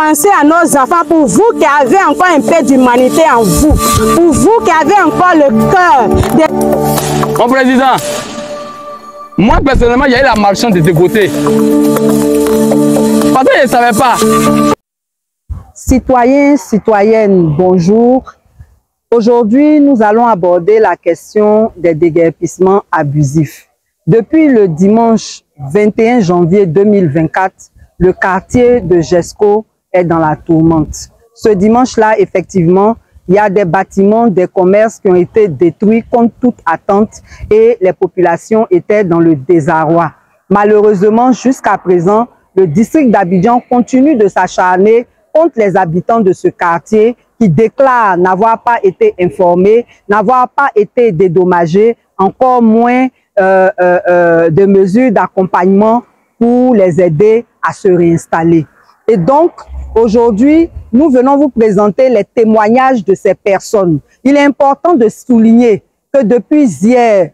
pensez à nos enfants, pour vous qui avez encore un peu d'humanité en vous, pour vous qui avez encore le cœur. Mon président, moi personnellement, il y a eu la marchande de ce côté. Parce que je ne savais pas. Citoyens, citoyennes, bonjour. Aujourd'hui, nous allons aborder la question des déguerpissements abusifs. Depuis le dimanche 21 janvier 2024, le quartier de Jesco est dans la tourmente. Ce dimanche-là, effectivement, il y a des bâtiments, des commerces qui ont été détruits contre toute attente et les populations étaient dans le désarroi. Malheureusement, jusqu'à présent, le district d'Abidjan continue de s'acharner contre les habitants de ce quartier qui déclarent n'avoir pas été informés, n'avoir pas été dédommagés, encore moins de mesures d'accompagnement pour les aider à se réinstaller. Et donc, aujourd'hui, nous venons vous présenter les témoignages de ces personnes. Il est important de souligner que depuis hier,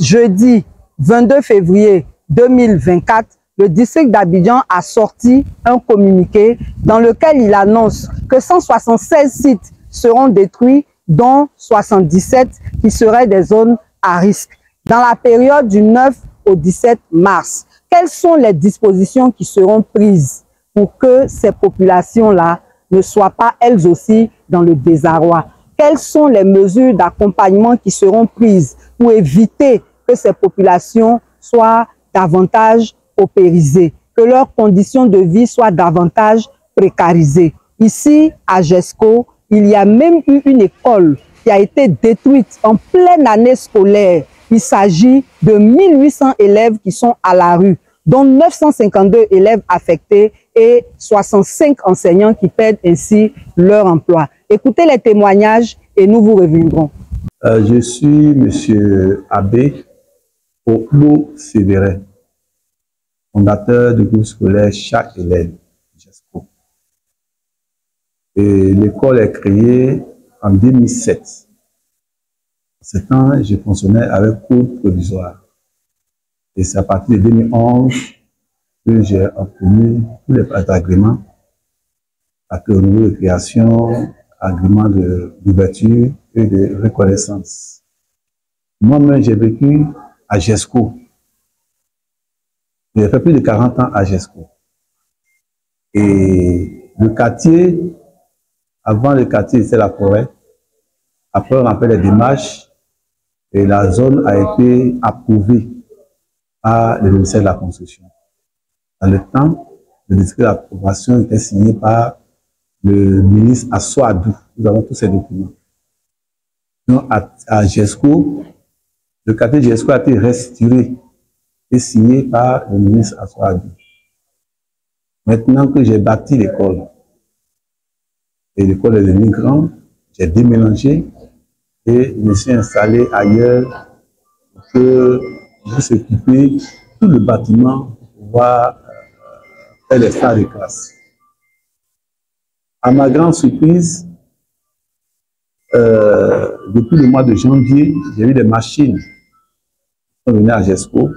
jeudi 22 février 2024, le district d'Abidjan a sorti un communiqué dans lequel il annonce que 176 sites seront détruits, dont 77 qui seraient des zones à risque, dans la période du 9 au 17 mars. Quelles sont les dispositions qui seront prises pour que ces populations-là ne soient pas elles aussi dans le désarroi? Quelles sont les mesures d'accompagnement qui seront prises pour éviter que ces populations soient davantage paupérisées, que leurs conditions de vie soient davantage précarisées? Ici, à Jesco, il y a même eu une école qui a été détruite en pleine année scolaire. Il s'agit de 1800 élèves qui sont à la rue, dont 952 élèves affectés et 65 enseignants qui perdent ainsi leur emploi. Écoutez les témoignages et nous vous reviendrons. Je suis M. Abbé Oklo Sévérin, fondateur du groupe scolaire Chaque élève Jesco. Et l'école est créée en 2007. En ce temps, je fonctionnais avec cours provisoire. Et c'est à partir de 2011 que j'ai obtenu tous les agréments, agréments de création, agréments d'ouverture et de reconnaissance. Moi-même, j'ai vécu à Jesco. J'ai fait plus de 40 ans à Jesco. Et le quartier, avant le quartier, c'est la forêt. Après, on a fait les démarches et la zone a été approuvée par le ministère de la Construction. Dans le temps, le décret d'approbation était signé par le ministre Assou Adou. Nous avons tous ces documents. Donc, à Jesco, le quartier de Jesco a été restitué et signé par le ministre Assou Adou. Maintenant que j'ai bâti l'école, et l'école est devenue grande, j'ai démélangé et je me suis installé ailleurs pour que je s'occuper tout le bâtiment pour pouvoir faire les salles de classe. À ma grande surprise, depuis le mois de janvier, j'ai vu des machines qui sont venues à Jesco.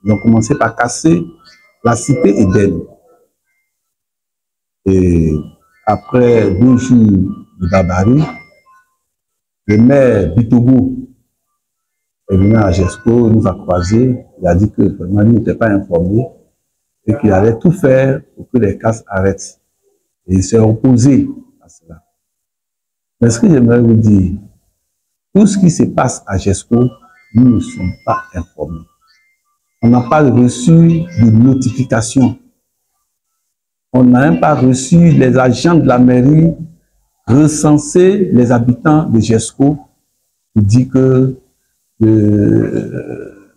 Ils ont commencé par casser la cité Eden. Et après 2 jours de barbarie, le maire Bitogo est venu à Jesco, nous a croisés. Il a dit que vraiment, il n'était pas informé et qu'il allait tout faire pour que les casses arrêtent. Et il s'est opposé à cela. Mais ce que j'aimerais vous dire, tout ce qui se passe à Jesco, nous ne sommes pas informés. On n'a pas reçu de notification. On n'a même pas reçu les agents de la mairie recenser les habitants de Jesco pour dire que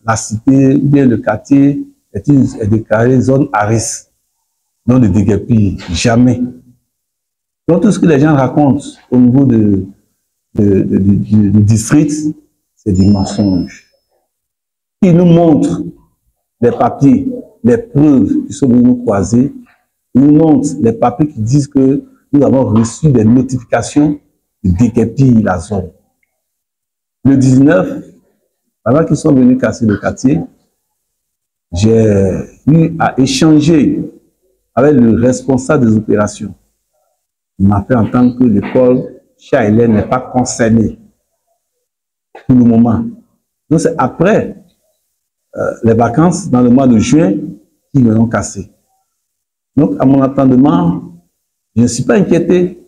la cité ou bien le quartier est déclaré zone à risque, non de déguerpir, jamais. Donc tout ce que les gens racontent au niveau du district, c'est du mensonge. Ils nous montrent les papiers, les preuves qui sont venus nous croiser, ils nous montrent les papiers qui disent que nous avons reçu des notifications de déguerpir la zone. Le 19, pendant qu'ils sont venus casser le quartier, j'ai eu à échanger avec le responsable des opérations. il m'a fait entendre que l'école Cha-Hélène n'est pas concernée pour le moment. Donc c'est après les vacances, dans le mois de juin, qu'ils me l'ont cassé. Donc à mon entendement, je ne suis pas inquiété.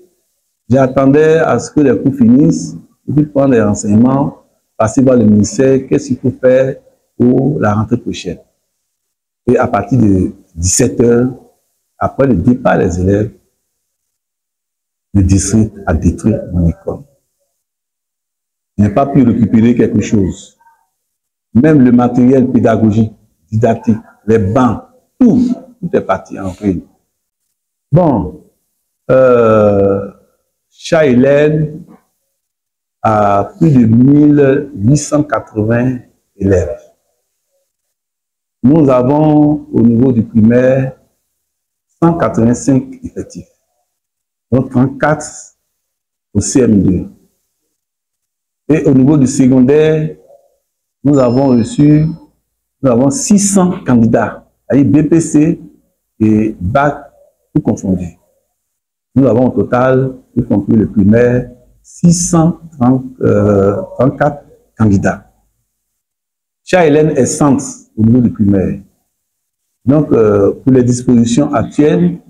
J'attendais à ce que les cours finissent et puis prendre des renseignements, passer voir le ministère, qu'est-ce qu'il faut faire pour la rentrée prochaine. Et à partir de 17 h, après le départ des élèves, le district a détruit mon école. Je n'ai pas pu récupérer quelque chose. Même le matériel pédagogique, didactique, les bancs, tout est parti en ruine. Bon, Cha-Hélène a plus de 1880 élèves. Nous avons au niveau du primaire 185 effectifs, donc 34 au CM2. Et au niveau du secondaire, nous avons 600 candidats, avec BPC et BAC, tout confondu. Nous avons au total, y compris le primaire, 634 candidats. Cha-Hélène est centre au niveau du primaire. Donc, pour les dispositions actuelles,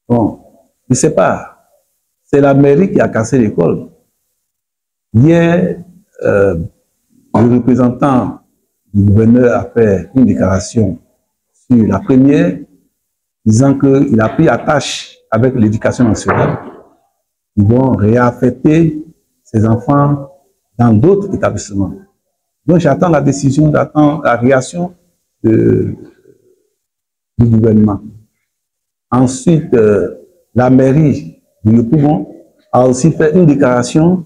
bon, je ne sais pas, c'est la mairie qui a cassé l'école. Hier, le représentant du gouverneur a fait une déclaration sur la première, disant qu'il a pris attache avec l'éducation nationale. Ils vont réaffecter ces enfants dans d'autres établissements. Donc j'attends la décision, j'attends la réaction du gouvernement. Ensuite, la mairie de Le Poumon a aussi fait une déclaration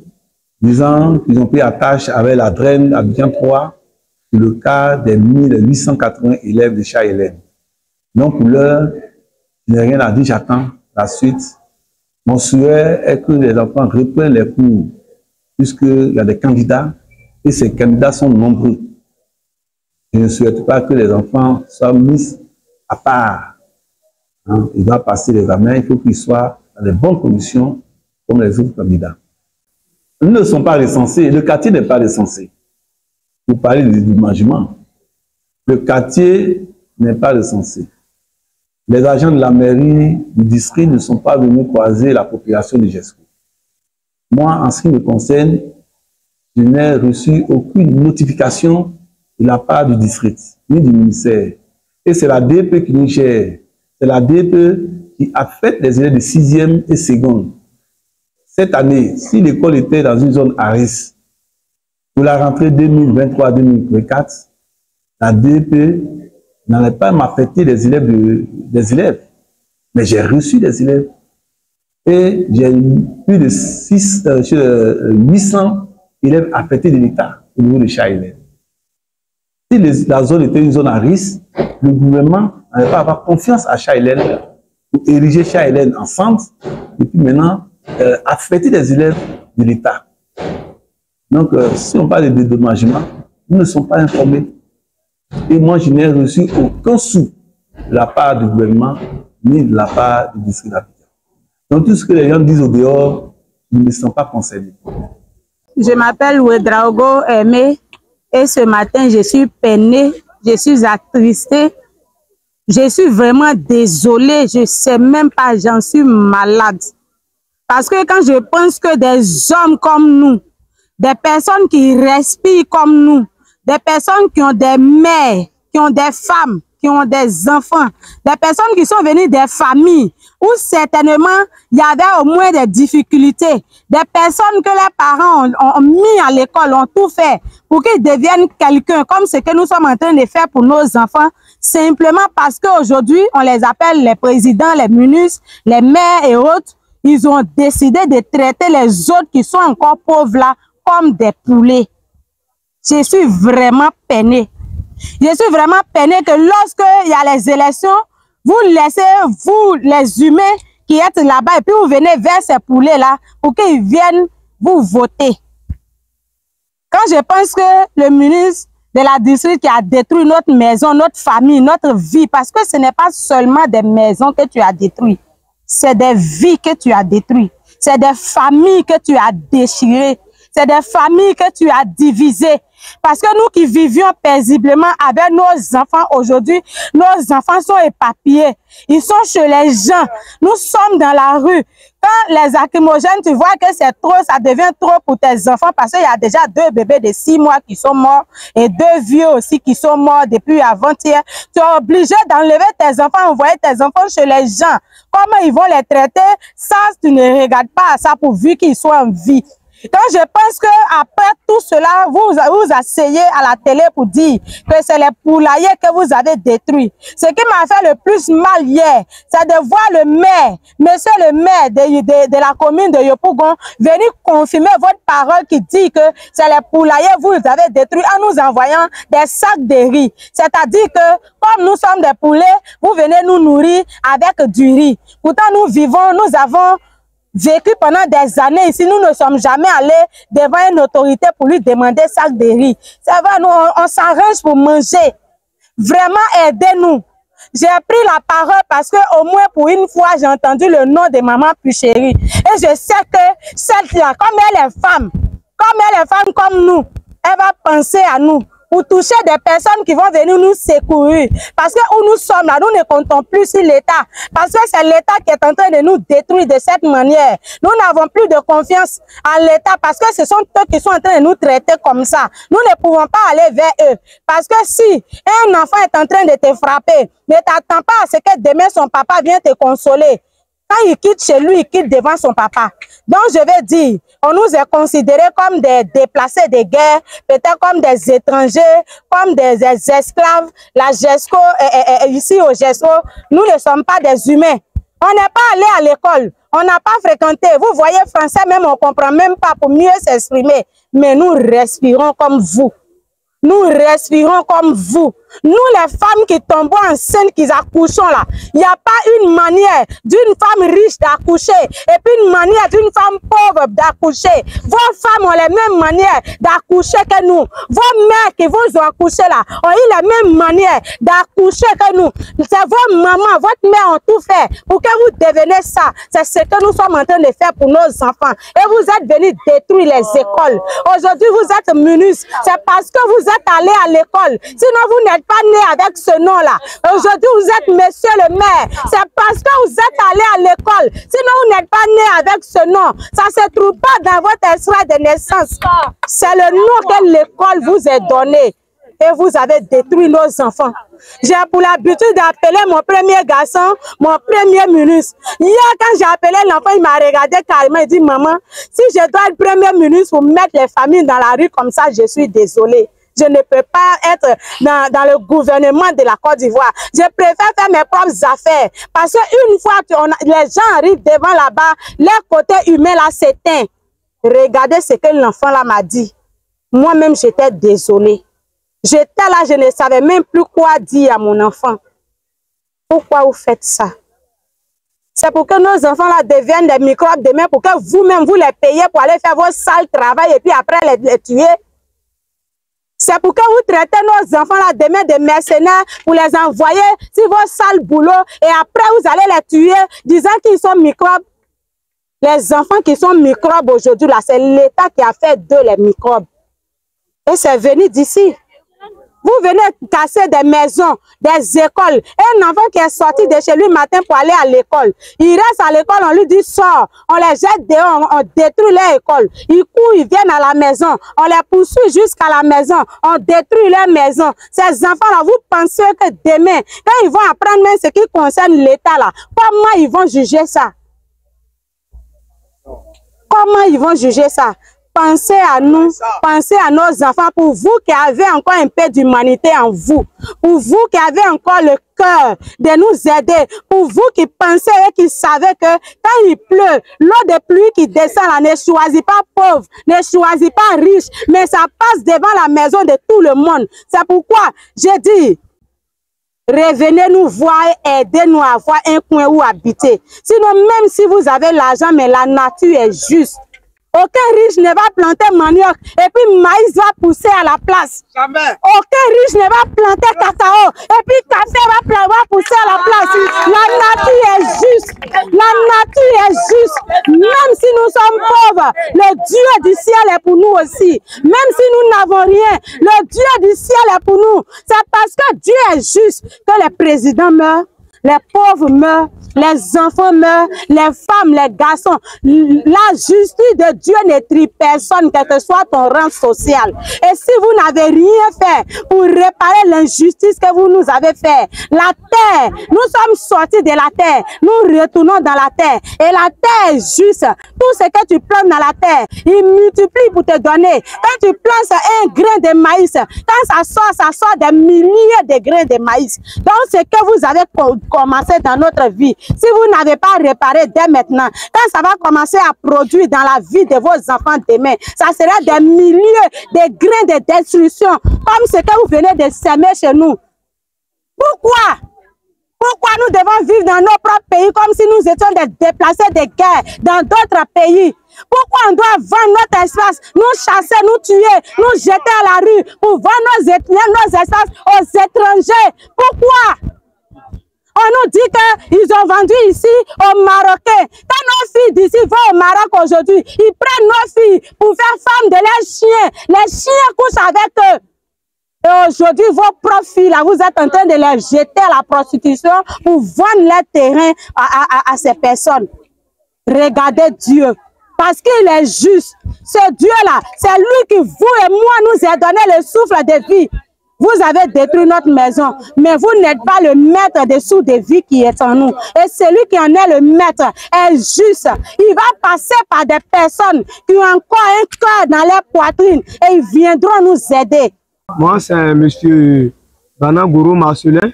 disant qu'ils ont pris attache avec la DREN à Abidjan 3 sur le cas des 1880 élèves de Cha-Hélène. Donc pour l'heure, je n'ai rien à dire, j'attends la suite. Mon souhait est que les enfants reprennent les cours, puisqu'il y a des candidats, et ces candidats sont nombreux. Je ne souhaite pas que les enfants soient mis à part. Hein? Ils doivent passer l'examen, il faut qu'ils soient dans de bonnes conditions comme les autres candidats. Ils ne sont pas recensés, le quartier n'est pas recensé. Vous parlez du dédommagement. Le quartier n'est pas recensé. Les agents de la mairie du district ne sont pas venus croiser la population de Jesco. Moi, en ce qui me concerne, je n'ai reçu aucune notification de la part du district, ni du ministère. Et c'est la DP qui nous gère. C'est la DP qui affecte les élèves de 6e et 2e. Cette année, si l'école était dans une zone à risque, pour la rentrée 2023-2024, la DP n'allait pas m'affecter des élèves. Mais j'ai reçu des élèves. Et j'ai eu plus de 800 élèves affectés de l'État au niveau de Cha-Hélène. Si la zone était une zone à risque, le gouvernement n'allait pas avoir confiance à Cha-Hélène pour ériger Cha-Hélène en centre et puis maintenant affecter des élèves de l'État. Donc, si on parle de dédommagement, nous ne sommes pas informés. Et moi, je n'ai reçu aucun sou de la part du gouvernement ni de la part du district d'Abidjan. Donc, tout ce que les gens disent au dehors, ils ne sont pas concernés. Je m'appelle Ouedraogo Aimé et ce matin, je suis peinée, je suis attristée, je suis vraiment désolée, je ne sais même pas, j'en suis malade. Parce que quand je pense que des hommes comme nous, des personnes qui respirent comme nous, des personnes qui ont des mères, qui ont des femmes, qui ont des enfants, des personnes qui sont venues des familles où certainement il y avait au moins des difficultés, des personnes que les parents ont mis à l'école, ont tout fait pour qu'ils deviennent quelqu'un, comme ce que nous sommes en train de faire pour nos enfants, simplement parce qu'aujourd'hui, on les appelle les présidents, les ministres, les maires et autres, ils ont décidé de traiter les autres qui sont encore pauvres là comme des poulets. Je suis vraiment peinée. Je suis vraiment peinée que lorsque il y a les élections, vous laissez, vous les humains qui êtes là-bas, et puis vous venez vers ces poulets-là pour qu'ils viennent vous voter. Quand je pense que le ministre de la district qui a détruit notre maison, notre famille, notre vie, parce que ce n'est pas seulement des maisons que tu as détruites. c'est des vies que tu as détruites. C'est des familles que tu as déchirées. C'est des familles que tu as divisées. Parce que nous qui vivions paisiblement avec nos enfants aujourd'hui, nos enfants sont éparpillés. Ils sont chez les gens. Nous sommes dans la rue. Quand les lacrymogènes, tu vois que c'est trop, ça devient trop pour tes enfants parce qu'il y a déjà 2 bébés de 6 mois qui sont morts et 2 vieux aussi qui sont morts depuis avant-hier. Tu es obligé d'enlever tes enfants, envoyer tes enfants chez les gens. Comment ils vont les traiter? Ça, tu ne regardes pas à ça pourvu qu'ils soient en vie. Quand je pense que après tout cela, vous asseyez à la télé pour dire que c'est les poulaillers que vous avez détruits. Ce qui m'a fait le plus mal hier, c'est de voir le maire, monsieur le maire de la commune de Yopougon, venir confirmer votre parole qui dit que c'est les poulaillers que vous avez détruits en nous envoyant des sacs de riz. C'est-à-dire que comme nous sommes des poulets, vous venez nous nourrir avec du riz. Pourtant nous vivons, nous avons vécu pendant des années ici, nous ne sommes jamais allés devant une autorité pour lui demander sac de riz. Ça va, nous, on s'arrange pour manger. Vraiment, aidez-nous. J'ai pris la parole parce que au moins pour une fois, j'ai entendu le nom de maman Puchérie. Et je sais que celle-là, comme elle est femme comme nous, elle va penser à nous. Pour toucher des personnes qui vont venir nous secourir. Parce que où nous sommes là, nous ne comptons plus sur l'État. Parce que c'est l'État qui est en train de nous détruire de cette manière. Nous n'avons plus de confiance en l'État parce que ce sont eux qui sont en train de nous traiter comme ça. Nous ne pouvons pas aller vers eux. Parce que si un enfant est en train de te frapper, ne t'attends pas à ce que demain son papa vienne te consoler. Quand il quitte chez lui, il quitte devant son papa. Donc, je vais dire, on nous est considérés comme des déplacés de guerre, peut-être comme des étrangers, comme des esclaves. La GESCO, ici au GESCO, nous ne sommes pas des humains. On n'est pas allé à l'école, on n'a pas fréquenté. Vous voyez, français même, on ne comprend même pas pour mieux s'exprimer. Mais nous respirons comme vous. Nous respirons comme vous. Nous, les femmes qui tombent enceintes, qui accouchons là, il n'y a pas une manière d'une femme riche d'accoucher et puis une manière d'une femme pauvre d'accoucher. Vos femmes ont les mêmes manières d'accoucher que nous. Vos mères qui vous ont accouché là ont eu les mêmes manières d'accoucher que nous. C'est vos mamans, votre mère ont tout fait pour que vous deveniez ça. C'est ce que nous sommes en train de faire pour nos enfants. Et vous êtes venus détruire les écoles. Aujourd'hui, vous êtes ministre. C'est parce que vous êtes allés à l'école. Sinon, vous n'êtes pas né avec ce nom-là. Aujourd'hui, vous êtes monsieur le maire. C'est parce que vous êtes allé à l'école. Sinon, vous n'êtes pas né avec ce nom. Ça ne se trouve pas dans votre extrait de naissance. C'est le nom que l'école vous a donné. Et vous avez détruit nos enfants. J'ai pour l'habitude d'appeler mon premier garçon, mon premier ministre. Hier, quand j'ai appelé l'enfant, il m'a regardé carrément. Il dit, maman, si je dois être premier ministre pour mettre les familles dans la rue comme ça, je suis désolée. Je ne peux pas être dans le gouvernement de la Côte d'Ivoire. Je préfère faire mes propres affaires. Parce qu'une fois que les gens arrivent devant là-bas, leur côté humain là s'éteint. Regardez ce que l'enfant là m'a dit. Moi-même, j'étais désolée. J'étais là, je ne savais même plus quoi dire à mon enfant. Pourquoi vous faites ça? C'est pour que nos enfants là deviennent des microbes demain, pour que vous-même, vous les payez pour aller faire vos sales travail et puis après les tuer. C'est pour que vous traitez nos enfants là demain de mercenaires pour les envoyer sur vos sales boulots et après vous allez les tuer disant qu'ils sont microbes. Les enfants qui sont microbes aujourd'hui là, c'est l'État qui a fait d'eux les microbes. Et c'est venu d'ici. Vous venez casser des maisons, des écoles. Un enfant qui est sorti de chez lui matin pour aller à l'école. Il reste à l'école, on lui dit sort. On les jette dehors, on détruit leur école. Ils courent, ils viennent à la maison. On les poursuit jusqu'à la maison. On détruit leur maison. Ces enfants-là, vous pensez que demain, quand ils vont apprendre même ce qui concerne l'État là, comment ils vont juger ça? Comment ils vont juger ça? Pensez à nous, pensez à nos enfants, pour vous qui avez encore un peu d'humanité en vous, pour vous qui avez encore le cœur de nous aider, pour vous qui pensez et qui savez que quand il pleut, l'eau de pluie qui descend là ne choisit pas pauvre, ne choisit pas riche, mais ça passe devant la maison de tout le monde. C'est pourquoi j'ai dit, revenez nous voir et aidez-nous à avoir un coin où habiter. Sinon, même si vous avez l'argent, mais la nature est juste. Aucun riche ne va planter manioc et puis maïs va pousser à la place. Jamais. Aucun riche ne va planter cacao et puis café va pousser à la place. La nature est juste. La nature est juste. Même si nous sommes pauvres, le Dieu du ciel est pour nous aussi. Même si nous n'avons rien, le Dieu du ciel est pour nous. C'est parce que Dieu est juste que les présidents meurent, les pauvres meurent, les enfants meurent, les femmes, les garçons. La justice de Dieu n'étrie personne, quel que soit ton rang social. Et si vous n'avez rien fait pour réparer l'injustice que vous nous avez fait, la terre, nous sommes sortis de la terre, nous retournons dans la terre. Et la terre est juste. Tout ce que tu plantes dans la terre, il multiplie pour te donner. Quand tu plantes un grain de maïs, quand ça sort des milliers de grains de maïs. Donc, ce que vous avez commencé dans notre vie, si vous n'avez pas réparé dès maintenant, quand ça va commencer à produire dans la vie de vos enfants demain, ça sera des milliers de grains de destruction, comme ce que vous venez de semer chez nous. Pourquoi? Pourquoi nous devons vivre dans nos propres pays comme si nous étions des déplacés de guerre dans d'autres pays? Pourquoi on doit vendre notre espace, nous chasser, nous tuer, nous jeter à la rue pour vendre nos espaces aux étrangers? Pourquoi? On nous dit qu'ils ont vendu ici aux Marocains. Quand nos filles d'ici vont au Maroc aujourd'hui, ils prennent nos filles pour faire femmes de leurs chiens. Les chiens couchent avec eux. Et aujourd'hui, vos propres filles, là, vous êtes en train de les jeter à la prostitution pour vendre leur terrain à ces personnes. Regardez Dieu. Parce qu'il est juste. Ce Dieu-là, c'est lui qui, vous et moi, nous a donné le souffle de vie. Vous avez détruit notre maison, mais vous n'êtes pas le maître des sous de vie qui est en nous. Et celui qui en est le maître est juste. Il va passer par des personnes qui ont encore un cœur dans leur poitrine et ils viendront nous aider. Moi, c'est M. Banagouro Marcelin,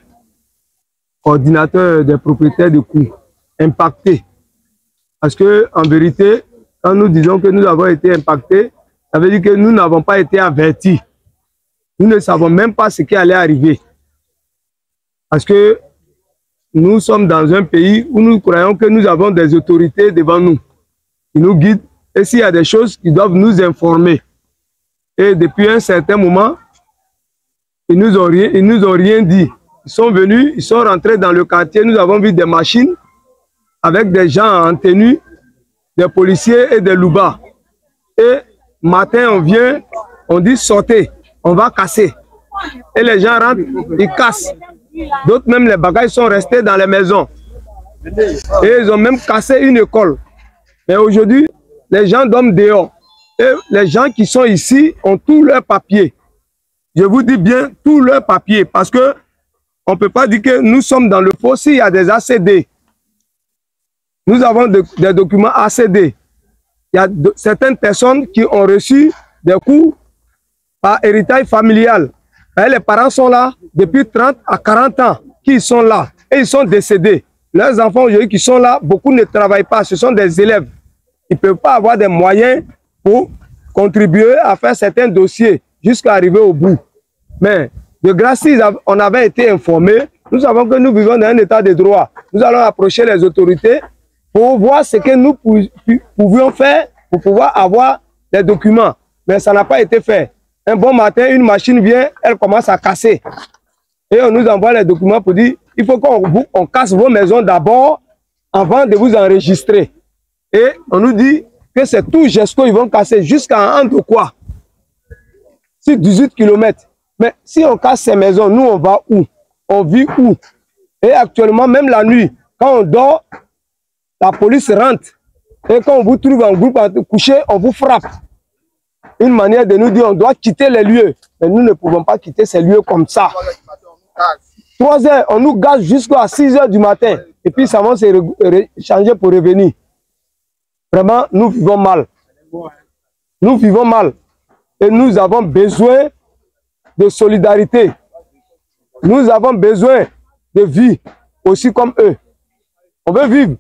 coordinateur des propriétaires de coûts impactés. Parce que, en vérité, quand nous disons que nous avons été impactés, ça veut dire que nous n'avons pas été avertis. Nous ne savons même pas ce qui allait arriver. Parce que nous sommes dans un pays où nous croyons que nous avons des autorités devant nous qui nous guident. Et s'il y a des choses qui doivent nous informer. Et depuis un certain moment, ils nous ont rien dit. Ils sont venus, ils sont rentrés dans le quartier. Nous avons vu des machines avec des gens en tenue, des policiers et des loubas. Et matin, on vient, on dit sortez. On va casser. Et les gens rentrent, ils cassent. D'autres même, les bagages sont restés dans les maisons. Et ils ont même cassé une école. Mais aujourd'hui, les gens dorment dehors. Et les gens qui sont ici ont tous leurs papiers. Je vous dis bien, tous leurs papiers. Parce que on ne peut pas dire que nous sommes dans le faux s'il y a des ACD. Nous avons des documents ACD. Il y a certaines personnes qui ont reçu des coups par héritage familial. Et les parents sont là depuis 30 à 40 ans, qui sont là, et ils sont décédés. Leurs enfants aujourd'hui qui sont là, beaucoup ne travaillent pas, ce sont des élèves. Ils ne peuvent pas avoir des moyens pour contribuer à faire certains dossiers jusqu'à arriver au bout. Mais de grâce, si on avait été informés, nous savons que nous vivons dans un état de droit. Nous allons approcher les autorités pour voir ce que nous pouvions faire pour pouvoir avoir des documents. Mais ça n'a pas été fait. Un bon matin, une machine vient, elle commence à casser. Et on nous envoie les documents pour dire, il faut qu'on casse vos maisons d'abord avant de vous enregistrer. Et on nous dit que c'est tout GESCO, ils vont casser jusqu'à Andokwa. C'est 18 km. Mais si on casse ces maisons, nous on va où? On vit où? Et actuellement, même la nuit, quand on dort, la police rentre. Et quand on vous trouve en groupe couché, on vous frappe. Une manière de nous dire on doit quitter les lieux. Mais nous ne pouvons pas quitter ces lieux comme ça. 3 heures, on nous gaze jusqu'à 6 heures du matin. Et puis ça va se changer pour revenir. Vraiment, nous vivons mal. Nous vivons mal. Et nous avons besoin de solidarité. Nous avons besoin de vie aussi comme eux. On veut vivre.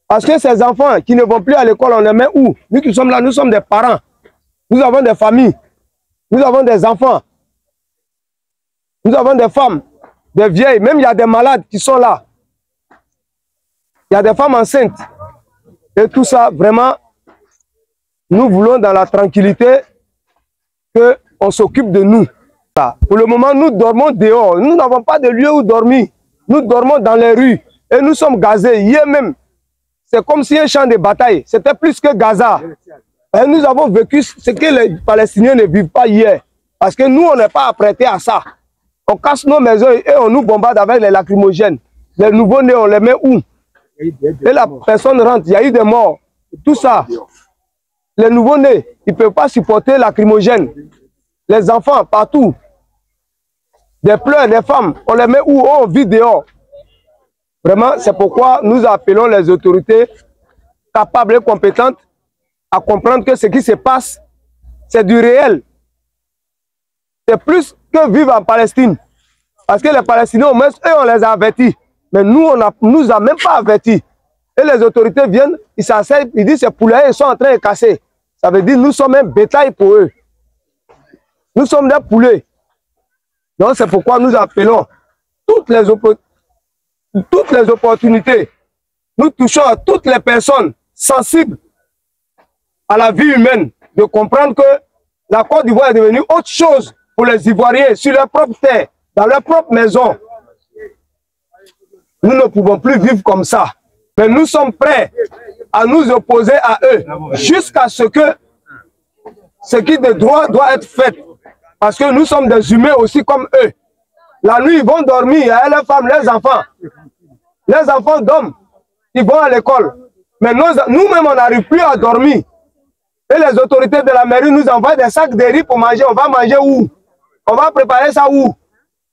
Parce que ces enfants qui ne vont plus à l'école, on les met où? Nous qui sommes là, nous sommes des parents. Nous avons des familles, nous avons des enfants, nous avons des femmes, des vieilles, même il y a des malades qui sont là. Il y a des femmes enceintes. Et tout ça, vraiment, Nous voulons dans la tranquillité qu'on s'occupe de nous. Pour le moment, nous dormons dehors. Nous n'avons pas de lieu où dormir. Nous dormons dans les rues. Et nous sommes gazés. Hier même, c'est comme si un champ de bataille. C'était plus que Gaza. Et nous avons vécu ce que les Palestiniens ne vivent pas hier. Parce que nous, on n'est pas apprêtés à ça. On casse nos maisons et on nous bombarde avec les lacrymogènes. Les nouveaux-nés, on les met où? Et la personne rentre, il y a eu des morts. Tout ça. Les nouveaux-nés, ils ne peuvent pas supporter la lacrymogène. Les enfants, partout. Des pleurs, des femmes, on les met où? On vit dehors. Vraiment, c'est pourquoi nous appelons les autorités capables et compétentes à comprendre que ce qui se passe, c'est du réel. C'est plus que vivre en Palestine. Parce que les Palestiniens, au moins, eux, on les a avertis. Mais nous, on ne nous a même pas avertis. Et les autorités viennent, ils s'asseyent, ils disent que ces poulets, ils sont en train de casser. Ça veut dire que nous sommes un bétail pour eux. Nous sommes des poulets. Donc c'est pourquoi nous appelons toutes les opportunités. Nous touchons à toutes les personnes sensibles à la vie humaine de comprendre que la Côte d'Ivoire est devenue autre chose pour les Ivoiriens sur leur propre terre, dans leur propre maison. Nous ne pouvons plus vivre comme ça. Mais nous sommes prêts à nous opposer à eux jusqu'à ce que ce qui de droit doit être fait. Parce que nous sommes des humains aussi comme eux. La nuit, ils vont dormir, il y a les femmes, les enfants. Les enfants dorment, ils vont à l'école. Mais nous-mêmes, on n'arrive plus à dormir. Et les autorités de la mairie nous envoient des sacs de riz pour manger. On va manger où? On va préparer ça où?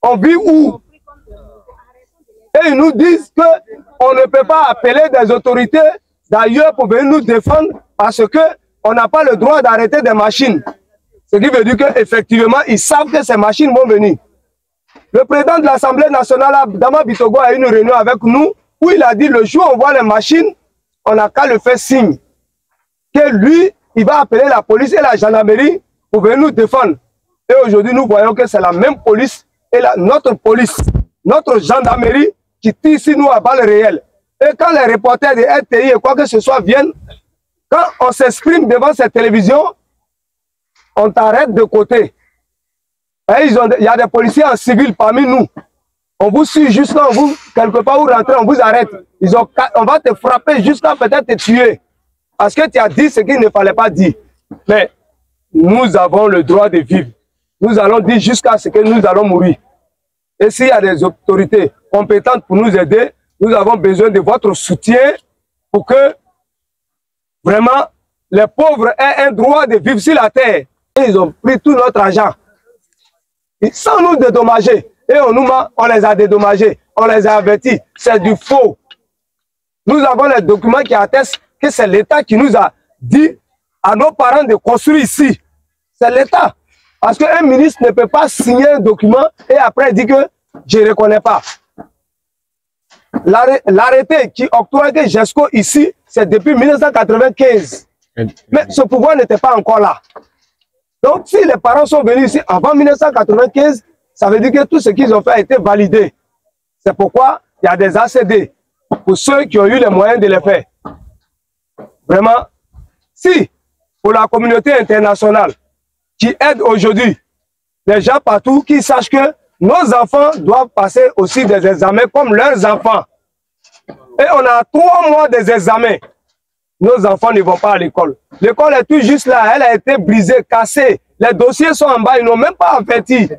On vit où? Et ils nous disent qu'on ne peut pas appeler des autorités d'ailleurs pour venir nous défendre parce qu'on n'a pas le droit d'arrêter des machines. Ce qui veut dire qu'effectivement, ils savent que ces machines vont venir. Le président de l'Assemblée nationale, Adama Bitogo, a eu une réunion avec nous où il a dit le jour où on voit les machines, on n'a qu'à le faire signe. Que lui, il va appeler la police et la gendarmerie pour venir nous défendre. Et aujourd'hui, nous voyons que c'est la même police et notre police, notre gendarmerie qui tire ici nous à balles réelles. Et quand les reporters de RTI et quoi que ce soit viennent, quand on s'exprime devant cette télévision, on t'arrête de côté. Et il y a des policiers en civil parmi nous. On vous suit jusqu'à vous, quelque part où rentrer, on vous arrête. On va te frapper jusqu'à peut-être te tuer. Parce que tu as dit ce qu'il ne fallait pas dire. Mais nous avons le droit de vivre. Nous allons dire jusqu'à ce que nous allons mourir. Et s'il y a des autorités compétentes pour nous aider, nous avons besoin de votre soutien pour que vraiment les pauvres aient un droit de vivre sur la terre. Et ils ont pris tout notre argent. Sans nous dédommager. Et on nous ment, on les a dédommagés. On les a avertis. C'est du faux. Nous avons les documents qui attestent que c'est l'État qui nous a dit à nos parents de construire ici. C'est l'État. Parce qu'un ministre ne peut pas signer un document et après dire que je ne reconnais pas. L'arrêté qui octroie que GESCO ici, c'est depuis 1995. Mais ce pouvoir n'était pas encore là. Donc si les parents sont venus ici avant 1995, ça veut dire que tout ce qu'ils ont fait a été validé. C'est pourquoi il y a des ACD pour ceux qui ont eu les moyens de les faire. Vraiment, si pour la communauté internationale qui aide aujourd'hui les gens partout qui sachent que nos enfants doivent passer aussi des examens comme leurs enfants. Et on a 3 mois des examens. Nos enfants ne vont pas à l'école. L'école est tout juste là, elle a été brisée, cassée. Les dossiers sont en bas, ils n'ont même pas averti.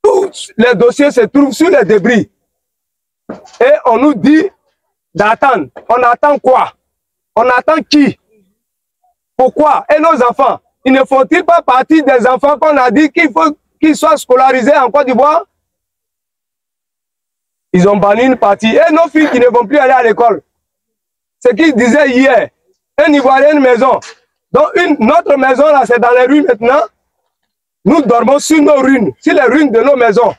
Tous les dossiers se trouvent sur les débris. Et on nous dit d'attendre. On attend quoi? On attend qui? Pourquoi? Et nos enfants, ils ne font-ils pas partie des enfants qu'on a dit qu'il faut qu'ils soient scolarisés en Côte d'Ivoire? Ils ont banni une partie. Et nos filles qui ne vont plus aller à l'école. Ce qu'ils disaient hier, un Ivoirien, une maison. Donc notre maison là, c'est dans les ruines maintenant. Nous dormons sur nos ruines, sur les ruines de nos maisons.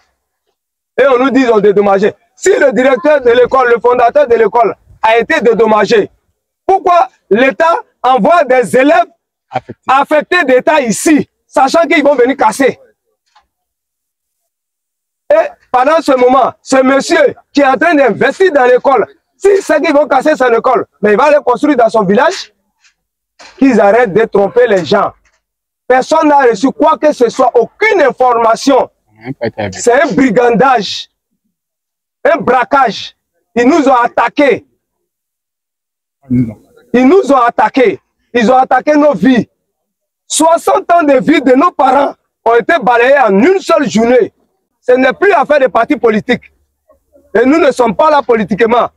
Et on nous dit qu'ils ont dédommagé. Si le directeur de l'école, le fondateur de l'école a été dédommagé, pourquoi l'État envoie des élèves affectés d'État ici, sachant qu'ils vont venir casser? Et pendant ce moment, ce monsieur qui est en train d'investir dans l'école, si c'est qu'ils vont casser son école, mais il va aller construire dans son village. qu'ils arrêtent de tromper les gens. Personne n'a reçu quoi que ce soit, aucune information. C'est un brigandage, un braquage. Ils nous ont attaqués. Ils nous ont attaqués. Ils ont attaqué nos vies. 60 ans de vie de nos parents ont été balayés en une seule journée. Ce n'est plus affaire des partis politiques. Et nous ne sommes pas là politiquement.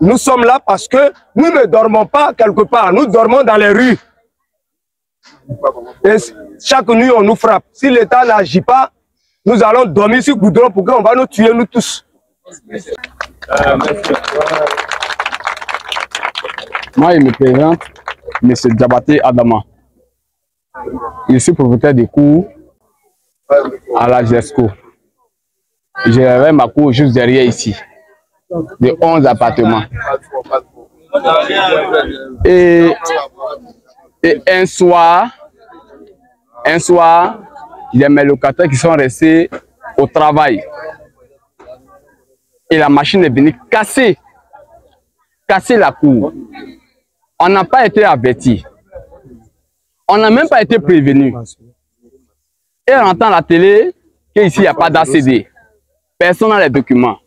Nous sommes là parce que nous ne dormons pas quelque part. Nous dormons dans les rues. Et chaque nuit, on nous frappe. Si l'État n'agit pas, nous allons dormir sur goudron pour qu'on va nous tuer, nous tous. Moi, il me présente M. Diabaté Adama. Je suis propriétaire des cours à la GESCO. J'avais ma cour juste derrière ici, de 11 appartements. Et un soir, il y a mes locataires qui sont restés au travail. Et la machine est venue casser la cour. On n'a pas été averti. On n'a même pas été prévenu. Et on entend à la télé qu'ici, il n'y a pas d'ACD. Personne n'a les documents.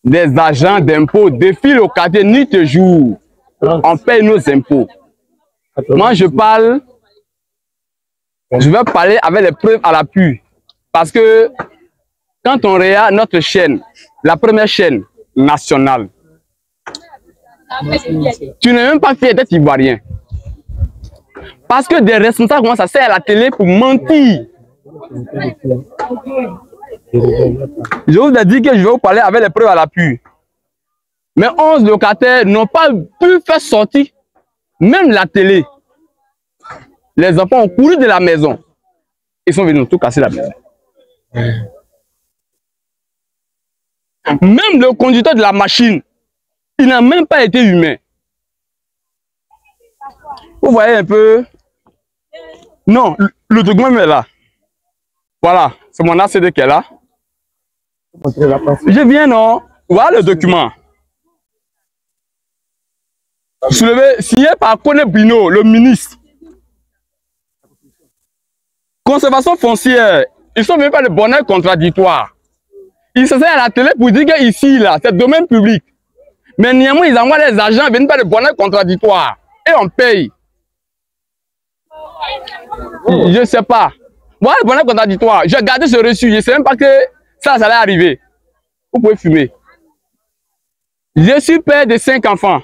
Des agents d'impôts défilent au quartier nuit et jour. On paye nos impôts. Moi, je vais parler avec les preuves à l'appui. Parce que quand on regarde notre chaîne, la première chaîne nationale, tu n'es même pas fier d'être ivoirien. Parce que des responsables commencent à faire à la télé pour mentir. Je vous ai dit que je vais vous parler avec les preuves à l'appui. Mais 11 locataires n'ont pas pu faire sortir même la télé. Les enfants ont couru de la maison. Ils sont venus tout casser la maison. Même le conducteur de la machine, il n'a même pas été humain. Vous voyez un peu? Non, le document est là. Voilà, c'est mon ACD qui est là. Je viens, non? Voilà le document. Soulevé, signé par Kone Bino, le ministre. Conservation foncière. Ils sont venus par le bonheur contradictoire. Ils se servent à la télé pour dire qu'ici, là, c'est domaine public. Mais néanmoins, ils envoient les agents venir par le bonheur contradictoire. Et on paye. Je ne sais pas. Voilà le bonheur contradictoire. J'ai gardé ce reçu. Je ne sais même pas que ça allait arriver. Vous pouvez fumer. Je suis père de 5 enfants.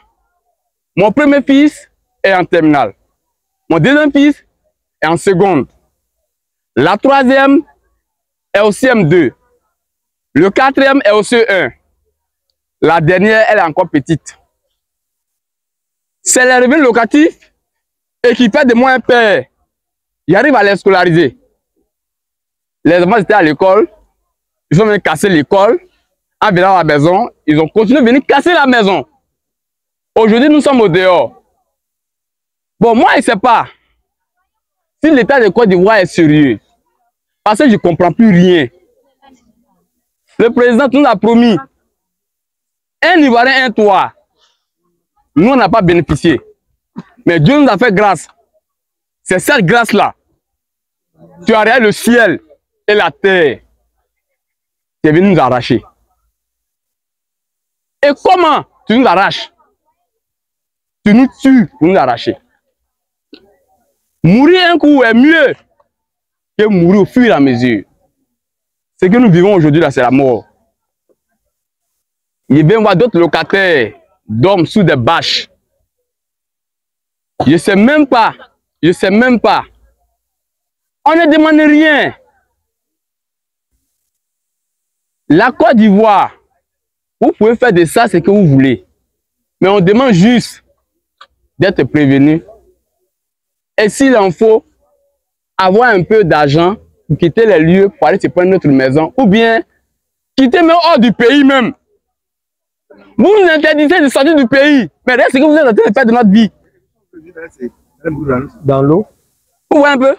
Mon premier fils est en terminale. Mon deuxième fils est en seconde. La troisième est au CM2. Le quatrième est au CE1. La dernière, elle est encore petite. C'est les revenus locatifs et qui paient de moins père. J'arrive à les scolariser. Les enfants étaient à l'école. Ils sont venus casser l'école. En venant à la maison, ils ont continué de venir casser la maison. Aujourd'hui, nous sommes au dehors. Bon, moi, je ne sais pas si l'État de Côte d'Ivoire est sérieux. Parce que je ne comprends plus rien. Le président nous a promis un Ivoirien, un toit. Nous, on n'a pas bénéficié. Mais Dieu nous a fait grâce. C'est cette grâce-là. Tu as regardé le ciel et la terre. Tu es venu nous arracher. Et comment tu nous arraches? Tu nous tues pour nous arracher. Mourir un coup est mieux que mourir au fur et à mesure. Ce que nous vivons aujourd'hui, là, c'est la mort. Il vient voir d'autres locataires dorment sous des bâches. Je ne sais même pas. Je ne sais même pas. On ne demande rien. La Côte d'Ivoire, vous pouvez faire de ça ce que vous voulez. Mais on demande juste d'être prévenu. Et s'il en faut, avoir un peu d'argent pour quitter les lieux pour aller se prendre notre maison. Ou bien quitter même hors du pays même. Vous nous interdisez de sortir du pays. Mais c'est ce que vous êtes en train de faire de notre vie. Dans l'eau. Vous voyez un peu?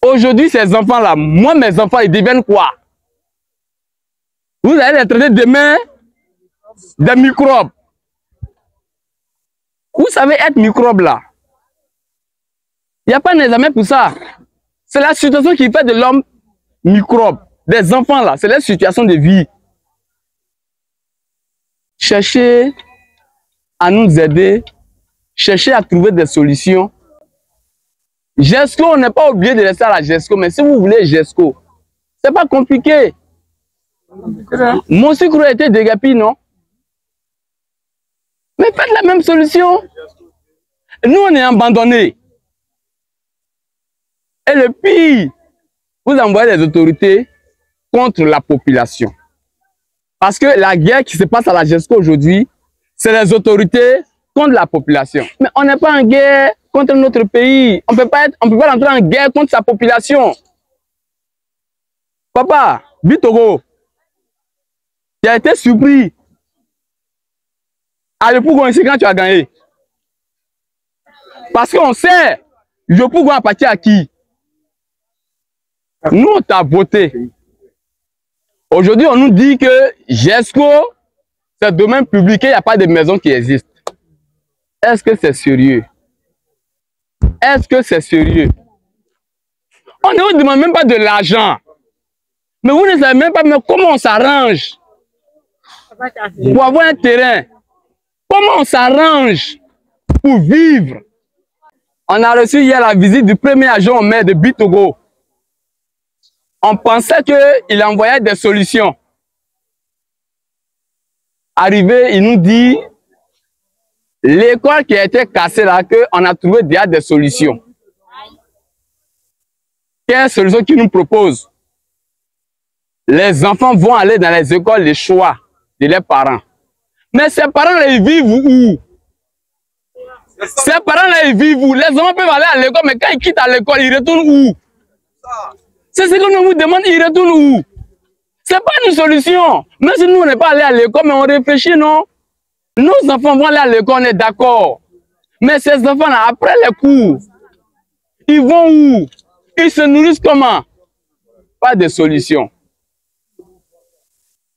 Aujourd'hui, ces enfants-là, moi, mes enfants, ils deviennent quoi? Vous allez les traiter demain des microbes. Vous savez être microbe là. Il n'y a pas d'examen pour ça. C'est la situation qui fait de l'homme microbe. Des enfants là, c'est la situation de vie. Cherchez à nous aider. Cherchez à trouver des solutions. GESCO, on n'est pas obligé de rester à la GESCO, mais si vous voulez GESCO, c'est pas compliqué. Mon sucre a été déguerpi, non? Mais faites la même solution. Nous, on est abandonnés. Et le pire, vous envoyez des autorités contre la population. Parce que la guerre qui se passe à la GESCO aujourd'hui, c'est les autorités contre la population. Mais on n'est pas en guerre contre notre pays. On peut pas rentrer en guerre contre sa population. Papa, Bitogo, tu as été surpris. À Yopougon ici quand tu as gagné. Parce qu'on sait, Yopougon appartient à qui? Nous, on t'a voté. Aujourd'hui, on nous dit que GESCO, c'est domaine public et il n'y a pas de maison qui existe. Est-ce que c'est sérieux? Est-ce que c'est sérieux? On ne vous demande même pas de l'argent. Mais vous ne savez même pas comment on s'arrange pour avoir un terrain. Comment on s'arrange pour vivre. On a reçu hier la visite du premier agent au maire de Bitogo. On pensait qu'il envoyait des solutions. Arrivé, il nous dit, l'école qui a été cassée là, qu'on a trouvé déjà des solutions. Quelle solution qu'il nous propose? Les enfants vont aller dans les écoles de choix de leurs parents. Mais ces parents-là, ils vivent où? Ces parents-là, ils vivent où? Les enfants peuvent aller à l'école, mais quand ils quittent à l'école, ils retournent où? C'est ce que nous vous demandons, ils retournent où? C'est pas une solution. Même si nous, on n'est pas allé à l'école, mais on réfléchit, non? Nos enfants vont aller à l'école, on est d'accord. Mais ces enfants-là, après les cours, ils vont où? Ils se nourrissent comment? Pas de solution.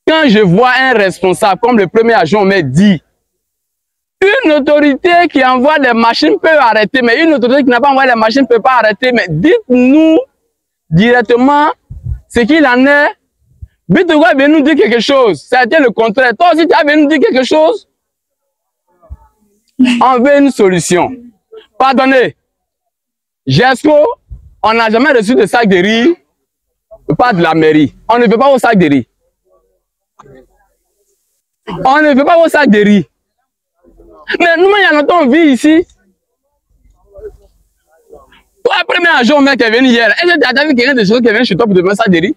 Quand je vois un responsable, comme le premier agent m'a dit, une autorité qui envoie des machines peut arrêter, mais une autorité qui n'a pas envoyé les machines ne peut pas arrêter. Mais dites-nous directement ce qu'il en est. Bitogo vient nous dire quelque chose. Ça a été le contraire. Toi aussi, tu as venu nous dire quelque chose. On veut une solution. Pardonnez. GESCO, on n'a jamais reçu de sac de riz, pas de la mairie. On ne veut pas vos sacs de riz. On ne veut pas vos sacs de riz. Mais nous, il y a longtemps, on vit ici. Toi, le premier agent mec qui est venu hier, est-ce que tu as vu quelqu'un de choses qui est venu chez toi pour te demander un sac de riz?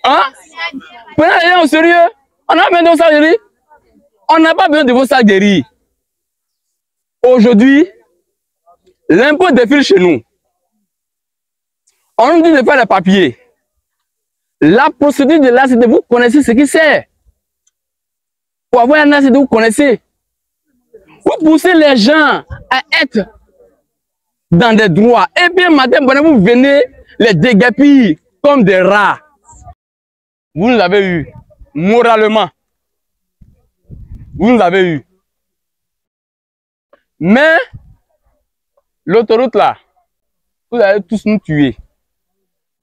Hein? Prenez les gens au sérieux. On a besoin de vos sacs de riz. On n'a pas besoin de vos sacs de riz. Aujourd'hui, l'impôt défile chez nous. On nous dit de faire les papiers. La procédure de l'ACD, vous connaissez ce que c'est. Pour avoir un ACD, vous connaissez. Vous poussez les gens à être dans des droits. Et puis, madame, vous venez les déguerpir comme des rats. Vous nous avez eu, moralement. Vous nous avez eu. Mais, l'autoroute là, vous allez tous nous tuer.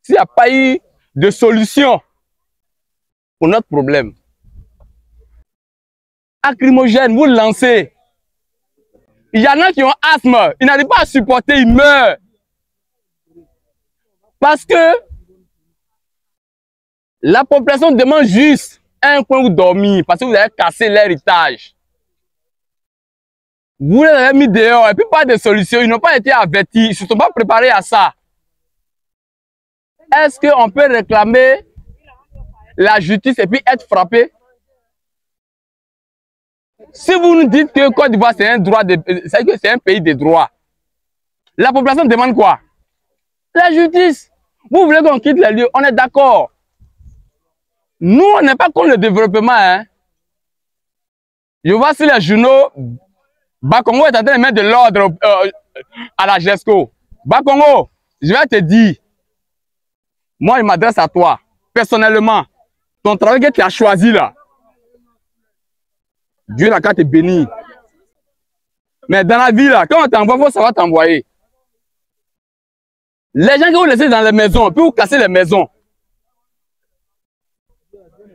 S'il n'y a pas eu de solution pour notre problème. Lacrymogène, vous lancez. Il y en a qui ont asthme, ils n'arrivent pas à supporter, ils meurent. Parce que la population demande juste un coin où dormir, parce que vous avez cassé l'héritage. Vous les avez mis dehors, et puis pas de solution, ils n'ont pas été avertis, ils ne se sont pas préparés à ça. Est-ce qu'on peut réclamer la justice et puis être frappé? Si vous nous dites que Côte d'Ivoire c'est un droit, c'est un pays de droit, la population demande quoi? La justice. Vous voulez qu'on quitte les lieux, on est d'accord. Nous, on n'est pas contre le développement. Hein. Je vois sur les journaux, Bakongo est en train de mettre de l'ordre à la GESCO. Bakongo, je vais te dire, moi, je m'adresse à toi, personnellement, ton travail que tu as choisi là, Dieu n'a qu'à te bénir. Mais dans la vie, là, quand on t'envoie, il faut savoir t'envoyer. Les gens qui vous laissez dans les maisons, puis vous cassez les maisons.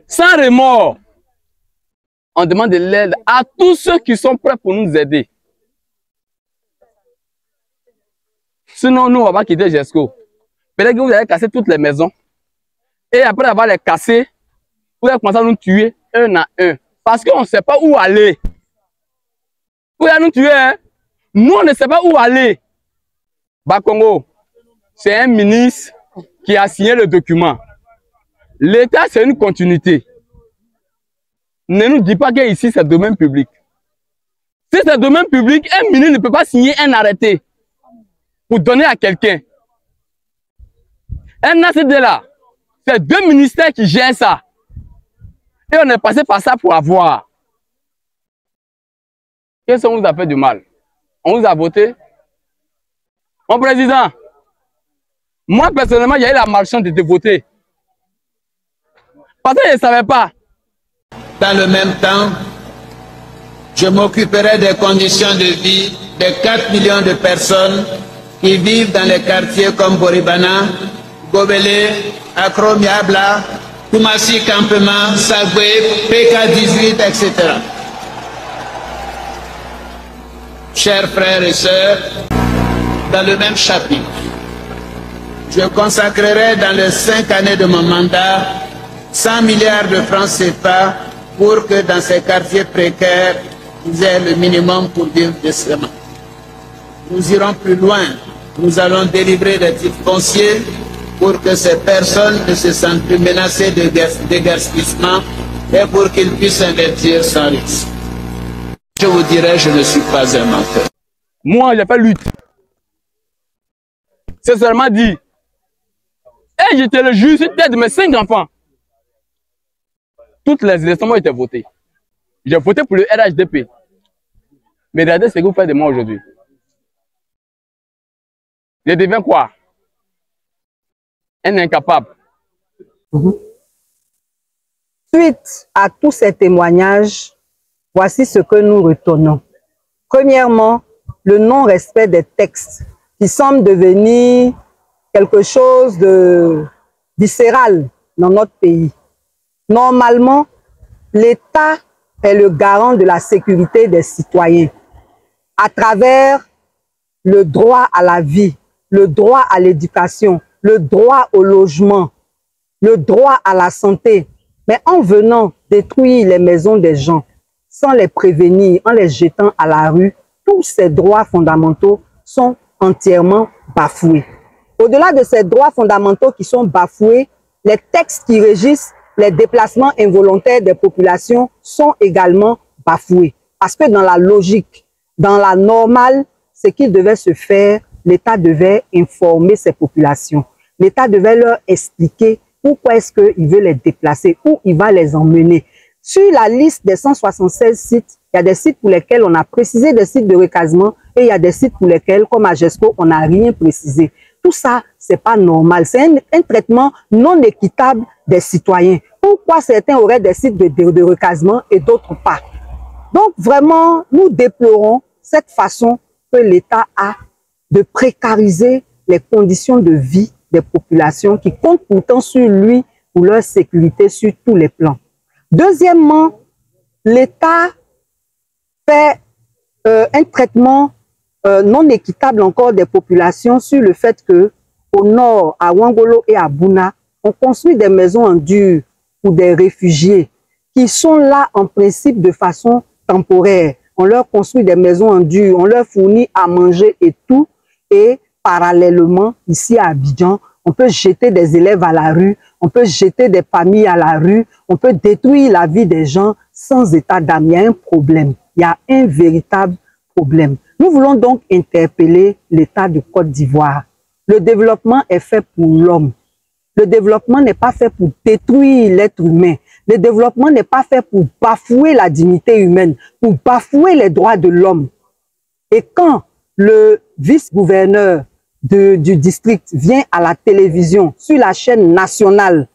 Sans remords. On demande de l'aide à tous ceux qui sont prêts pour nous aider. Sinon, nous, on va pas quitter GESCO. Peut-être que vous allez casser toutes les maisons. Et après avoir les cassées, vous allez commencer à nous tuer un à un. Parce qu'on ne sait pas où aller. Vous allez nous tuer, hein? Nous, on ne sait pas où aller. Bakongo, c'est un ministre qui a signé le document. L'État, c'est une continuité. Ne nous dis pas qu'ici, c'est domaine public. Si c'est domaine public, un ministre ne peut pas signer un arrêté pour donner à quelqu'un. Un ACD là, c'est 2 ministères qui gèrent ça. Et on est passé par ça pour avoir. Qu'est-ce qu'on vous a fait du mal? On vous a voté? Mon président, moi personnellement, j'ai eu la malchance de te voter. Parce que je ne savais pas. Dans le même temps, je m'occuperai des conditions de vie des 4 millions de personnes qui vivent dans les quartiers comme Boribana, Gobelé, Akro-Miabla, Koumassi Campement, Sagwe, PK18, etc. Chers frères et sœurs, dans le même chapitre, je consacrerai dans les 5 années de mon mandat 100 milliards de francs CFA pour que dans ces quartiers précaires, ils aient le minimum pour vivre décemment. Nous irons plus loin. Nous allons délivrer des titres fonciers pour que ces personnes ne se sentent plus menacées de déguerpissement et pour qu'ils puissent investir sans risque. Je vous dirai, je ne suis pas un menteur. Moi, j'ai pas lutte. C'est seulement dit. Et j'étais le juge de mes 5 enfants. Toutes les élections ont été votées. J'ai voté pour le RHDP. Mais regardez ce que vous faites de moi aujourd'hui. Je deviens quoi? Un incapable. Suite à tous ces témoignages, voici ce que nous retenons. Premièrement, le non-respect des textes qui semble devenir quelque chose de viscéral dans notre pays. Normalement, l'État est le garant de la sécurité des citoyens à travers le droit à la vie, le droit à l'éducation, le droit au logement, le droit à la santé. Mais en venant détruire les maisons des gens, sans les prévenir, en les jetant à la rue, tous ces droits fondamentaux sont entièrement bafoués. Au-delà de ces droits fondamentaux qui sont bafoués, les textes qui régissent les déplacements involontaires des populations sont également bafoués. Parce que dans la logique, dans la normale, ce qui devait se faire, l'État devait informer ces populations. L'État devait leur expliquer pourquoi est-ce qu'il veut les déplacer, où il va les emmener. Sur la liste des 176 sites, il y a des sites pour lesquels on a précisé des sites de recasement et il y a des sites pour lesquels, comme à GESCO, on n'a rien précisé. Tout ça, c'est pas normal. C'est un traitement non équitable des citoyens. Pourquoi certains auraient des sites de recasement et d'autres pas? Donc, vraiment, nous déplorons cette façon que l'État a de précariser les conditions de vie des populations qui comptent pourtant sur lui pour leur sécurité sur tous les plans. Deuxièmement, l'État fait un traitement non équitable encore des populations sur le fait que au nord, à Ouangolo et à Bouna, on construit des maisons en dur pour des réfugiés qui sont là en principe de façon temporaire. On leur construit des maisons en dur, on leur fournit à manger et tout. Et parallèlement, ici à Abidjan, on peut jeter des élèves à la rue, on peut jeter des familles à la rue, on peut détruire la vie des gens sans état d'âme. Il y a un problème, il y a un véritable problème. Nous voulons donc interpeller l'État de Côte d'Ivoire. Le développement est fait pour l'homme. Le développement n'est pas fait pour détruire l'être humain. Le développement n'est pas fait pour bafouer la dignité humaine, pour bafouer les droits de l'homme. Et quand le vice-gouverneur du district vient à la télévision, sur la chaîne nationale,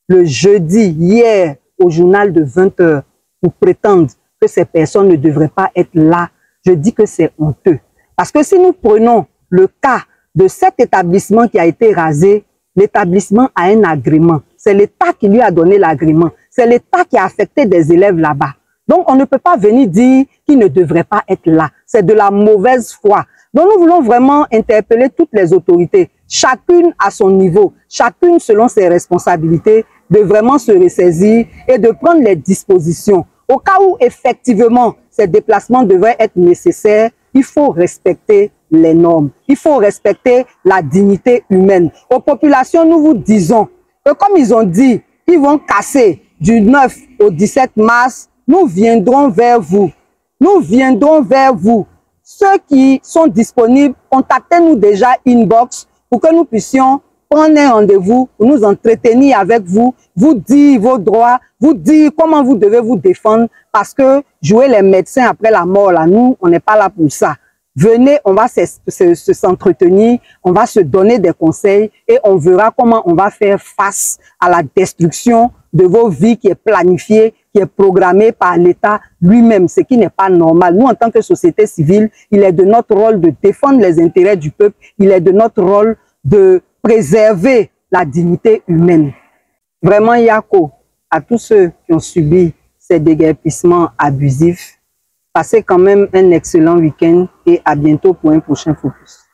le jeudi, hier, au journal de 20 h, pour prétendre que ces personnes ne devraient pas être là, Je dis que c'est honteux. Parce que si nous prenons le cas de cet établissement qui a été rasé, l'établissement a un agrément. C'est l'État qui lui a donné l'agrément. C'est l'État qui a affecté des élèves là-bas. Donc, on ne peut pas venir dire qu'il ne devrait pas être là. C'est de la mauvaise foi. Donc, nous voulons vraiment interpeller toutes les autorités, chacune à son niveau, chacune selon ses responsabilités, de vraiment se ressaisir et de prendre les dispositions. Au cas où, effectivement, ces déplacements devraient être nécessaires, il faut respecter les normes. Il faut respecter la dignité humaine. Aux populations, nous vous disons que comme ils ont dit, ils vont casser du 9 au 17 mars, nous viendrons vers vous. Nous viendrons vers vous. Ceux qui sont disponibles, contactez-nous déjà inbox pour que nous puissions prendre un rendez-vous, nous entretenir avec vous, vous dire vos droits, vous dire comment vous devez vous défendre, parce que jouer les médecins après la mort, là, nous, on n'est pas là pour ça. Venez, on va s'entretenir, on va se donner des conseils et on verra comment on va faire face à la destruction de vos vies qui est planifiée, qui est programmée par l'État lui-même, ce qui n'est pas normal. Nous, en tant que société civile, il est de notre rôle de défendre les intérêts du peuple, il est de notre rôle de préserver la dignité humaine. Vraiment, Yako, à tous ceux qui ont subi ces déguerpissements abusifs, passez quand même un excellent week-end et à bientôt pour un prochain focus.